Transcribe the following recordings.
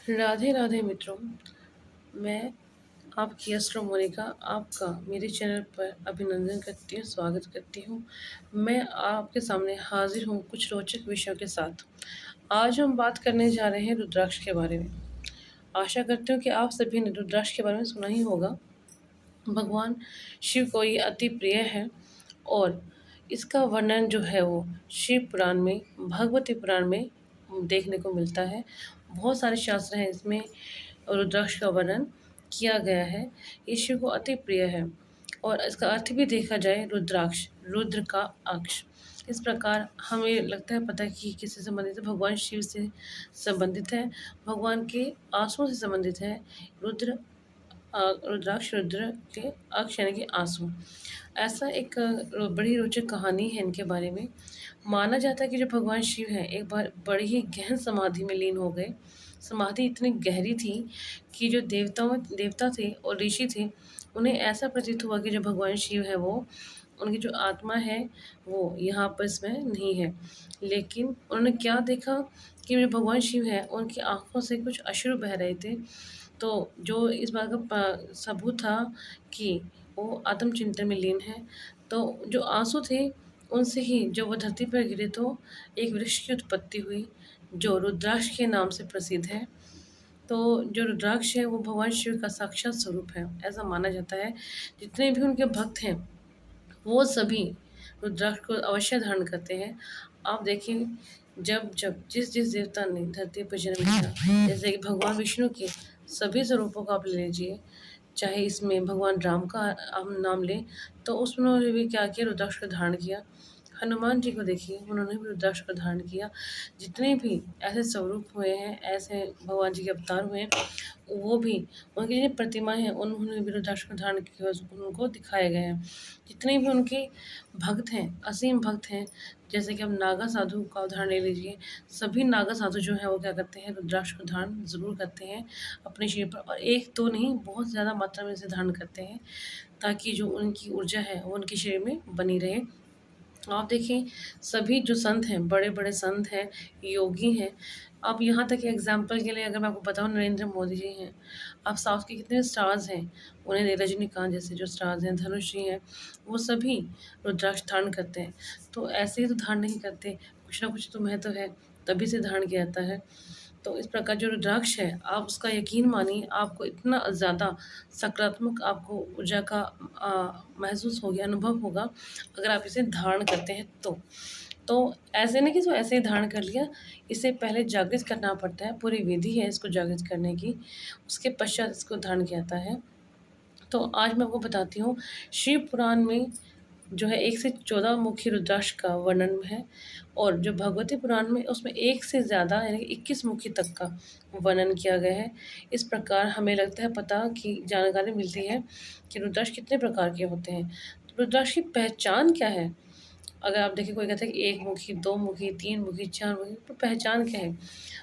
राधे राधे मित्रों। मैं आपकी एस्ट्रो मोनिका आपका मेरे चैनल पर अभिनंदन करती हूँ, स्वागत करती हूँ। मैं आपके सामने हाजिर हूँ कुछ रोचक विषयों के साथ। आज हम बात करने जा रहे हैं रुद्राक्ष के बारे में। आशा करती हूँ कि आप सभी ने रुद्राक्ष के बारे में सुना ही होगा। भगवान शिव को ये अति प्रिय है और इसका वर्णन जो है वो शिव पुराण में, भगवती पुराण में देखने को मिलता है। बहुत सारे शास्त्र हैं इसमें रुद्राक्ष का वर्णन किया गया है। ये शिव को अति प्रिय है और इसका अर्थ भी देखा जाए रुद्राक्ष, रुद्र का अक्ष। इस प्रकार हमें लगता है पता कि किससे संबंधित है, भगवान शिव से संबंधित है, भगवान के आंसुओं से संबंधित है। रुद्र रुद्राक्ष रुद्र के अक्ष यानी कि आंसू। ऐसा एक बड़ी रोचक कहानी है इनके बारे में। माना जाता है कि जो भगवान शिव हैं एक बार बड़ी ही गहन समाधि में लीन हो गए। समाधि इतनी गहरी थी कि जो देवता थे और ऋषि थे, उन्हें ऐसा प्रतीत हुआ कि जो भगवान शिव है वो, उनकी जो आत्मा है वो यहाँ पर इसमें नहीं है। लेकिन उन्होंने क्या देखा कि जो भगवान शिव है उनकी आंखों से कुछ अश्रु बह रहे थे। तो जो इस बात का सबूत था कि वो आत्मचिंतन में लीन है। तो जो आंसू थे उनसे ही जब वो धरती पर गिरे तो एक वृक्ष की उत्पत्ति हुई जो रुद्राक्ष के नाम से प्रसिद्ध है। तो जो रुद्राक्ष है वो भगवान शिव का साक्षात स्वरूप है, ऐसा माना जाता है। जितने भी उनके भक्त हैं वो सभी रुद्राक्ष को अवश्य धारण करते हैं। आप देखिए, जब जब जिस जिस देवता ने धरती पर जन्म लिया, जैसे कि भगवान विष्णु के सभी स्वरूपों का आप ले लीजिए, चाहे इसमें भगवान राम का हम नाम लें तो उसमें उन्होंने भी क्या किया, रुद्राक्ष को धारण किया। हनुमान जी को देखिए, उन्होंने भी रुद्राक्ष को धारण किया। जितने भी ऐसे स्वरूप हुए हैं, ऐसे भगवान जी के अवतार हुए हैं, वो भी उनकी जो प्रतिमाएँ हैं उन्होंने भी रुद्राक्ष को धारण किया, उनको दिखाए गए हैं। जितने भी उनके भक्त हैं, असीम भक्त हैं, जैसे कि हम नागा साधु का उदाहरण ले लीजिए। सभी नागा साधु जो हैं वो क्या करते हैं, रुद्राक्ष को धारण ज़रूर करते हैं अपने शरीर पर, और एक तो नहीं बहुत ज़्यादा मात्रा में इसे धारण करते हैं ताकि जो उनकी ऊर्जा है वो उनके शरीर में बनी रहे। आप देखिए, सभी जो संत हैं, बड़े-बड़े संत हैं, योगी हैं। अब यहाँ तक कि एग्ज़ाम्पल के लिए अगर मैं आपको बताऊँ, नरेंद्र मोदी जी हैं। आप साउथ के कितने स्टार्स हैं, उन्हें रजनीकांत जैसे जो स्टार्स हैं, धनुष जी हैं, वो सभी रुद्राक्ष धारण करते हैं। तो ऐसे ही तो धारण नहीं करते, कुछ ना कुछ तो महत्व है, तभी से धारण किया जाता है। तो इस प्रकार जो रुद्राक्ष है, आप उसका यकीन मानिए, आपको इतना ज़्यादा सकारात्मक आपको ऊर्जा का महसूस होगा, अनुभव होगा, अगर आप इसे धारण करते हैं तो। तो ऐसे नहीं कि जो ऐसे ही धारण कर लिया, इसे पहले जागृत करना पड़ता है, पूरी विधि है इसको जागृत करने की, उसके पश्चात इसको धारण किया जाता है। तो आज मैं आपको बताती हूँ, शिव पुराण में जो है 1 से 14 मुखी रुद्राक्ष का वर्णन है और जो भगवती पुराण में उसमें 1 से ज़्यादा यानी कि 21 मुखी तक का वर्णन किया गया है। इस प्रकार हमें लगता है पता कि जानकारी मिलती है कि रुद्राक्ष कितने प्रकार के होते हैं। तो रुद्राक्ष की पहचान क्या है? अगर आप देखिए, कोई कहता है कि 1 मुखी, 2 मुखी, 3 मुखी, 4 मुखी, तो पहचान क्या है?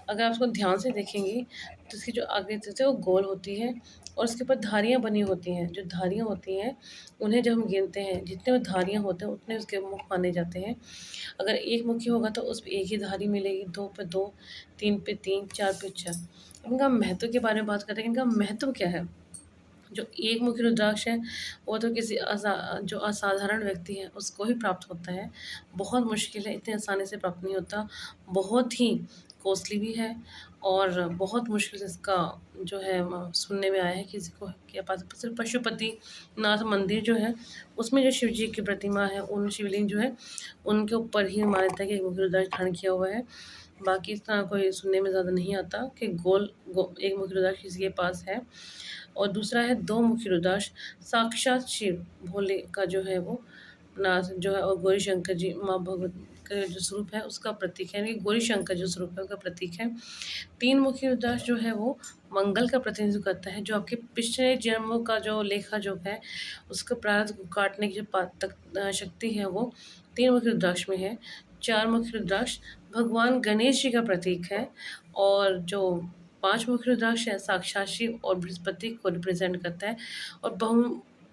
अगर आप उसको ध्यान से देखेंगे तो इसकी जो आकृति होती है वो गोल होती है और उसके ऊपर धारियाँ बनी होती हैं। जो धारियाँ होती हैं उन्हें जब हम गिनते हैं, जितने वो धारियाँ होते हैं उतने उसके मुख माने जाते हैं। अगर 1 मुखी होगा तो उस पे 1 ही धारी मिलेगी, 2 पे 2, 3 पे 3, 4 पे 4। अब इनका महत्व के बारे में बात करते हैं, इनका महत्व क्या है? जो एक मुखी रुद्राक्ष है वो तो किसी जो असाधारण व्यक्ति है उसको ही प्राप्त होता है। बहुत मुश्किल है, इतनी आसानी से प्राप्त नहीं होता। बहुत ही कॉस्टली भी है और बहुत मुश्किल से इसका जो है सुनने में आया है किसी को के पास। सिर्फ पशुपतिनाथ मंदिर जो है उसमें जो शिव जी की प्रतिमा है, उन शिवलिंग जो है उनके ऊपर ही मान्यता है कि एक मुखी रुद्राक्ष धारण किया हुआ है। बाकी इस तरह कोई सुनने में ज़्यादा नहीं आता कि एक मुखी रुद्राक्ष किसी के पास है। और दूसरा है 2 मुखी रुद्राक्ष, साक्षात शिव भोले का जो है वो नाथ जो है, और गौरी शंकर जी माँ भगवत का जो स्वरूप है उसका प्रतीक है, यानी कि गौरी शंकर जो स्वरूप है उसका प्रतीक है। 3 मुखी रुद्राक्ष जो है वो मंगल का प्रतिनिधित्व करता है, जो आपके पिछले जन्मों का जो लेखा जो है उसका प्रारब्ध को काटने की जो शक्ति है वो 3 मुखी रुद्राक्ष में है। 4 मुखी रुद्राक्ष भगवान गणेश जी का प्रतीक है और जो 5 मुखी रुद्राक्ष है साक्षात शिव और बृहस्पति को रिप्रेजेंट करता है। और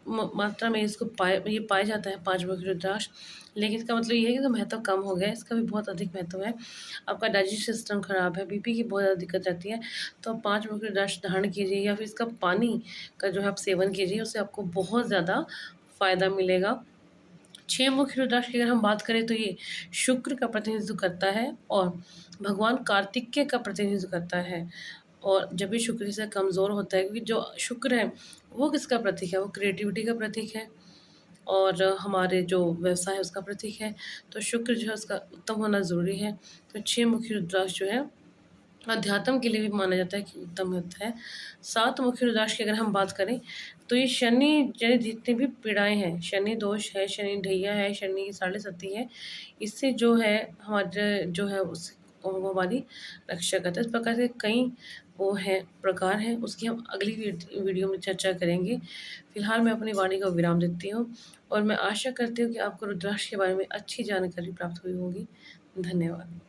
मात्रा में इसको ये पाया जाता है 5 मुखी रुद्राक्ष। लेकिन इसका मतलब ये है कि इसका महत्व कम हो गया है, इसका भी बहुत अधिक महत्व है। आपका डाइजेस्टिव सिस्टम खराब है, बीपी की बहुत ज़्यादा दिक्कत रहती है, तो आप 5 मुखी रुद्राक्ष धारण कीजिए या फिर इसका पानी का जो है आप सेवन कीजिए, उससे आपको बहुत ज़्यादा फ़ायदा मिलेगा। 6 मुखी रुद्राक्ष की अगर हम बात करें तो ये शुक्र का प्रतिनिधित्व करता है और भगवान कार्तिकेय का प्रतिनिधित्व करता है। और जब भी शुक्र से कमज़ोर होता है, क्योंकि जो शुक्र है वो किसका प्रतीक है? वो क्रिएटिविटी का प्रतीक है और हमारे जो व्यवसाय है उसका प्रतीक है। तो शुक्र जो है उसका उत्तम होना ज़रूरी है। तो 6 मुखी रुद्राक्ष जो है अध्यात्म के लिए भी माना जाता है कि उत्तम होता है। 7 मुखी रुद्राक्ष की अगर हम बात करें तो ये शनि जनित जितनी भी पीड़ाएँ हैं, शनि दोष है, शनि ढैया है, शनि की साढ़े सती है, इससे जो है हमारे जो है उस वो हमारी रक्षा करता है। इस प्रकार से कई वो हैं प्रकार हैं, उसकी हम अगली वीडियो में चर्चा करेंगे। फिलहाल मैं अपनी वाणी को विराम देती हूँ और मैं आशा करती हूँ कि आपको रुद्राक्ष के बारे में अच्छी जानकारी प्राप्त हुई होगी। धन्यवाद।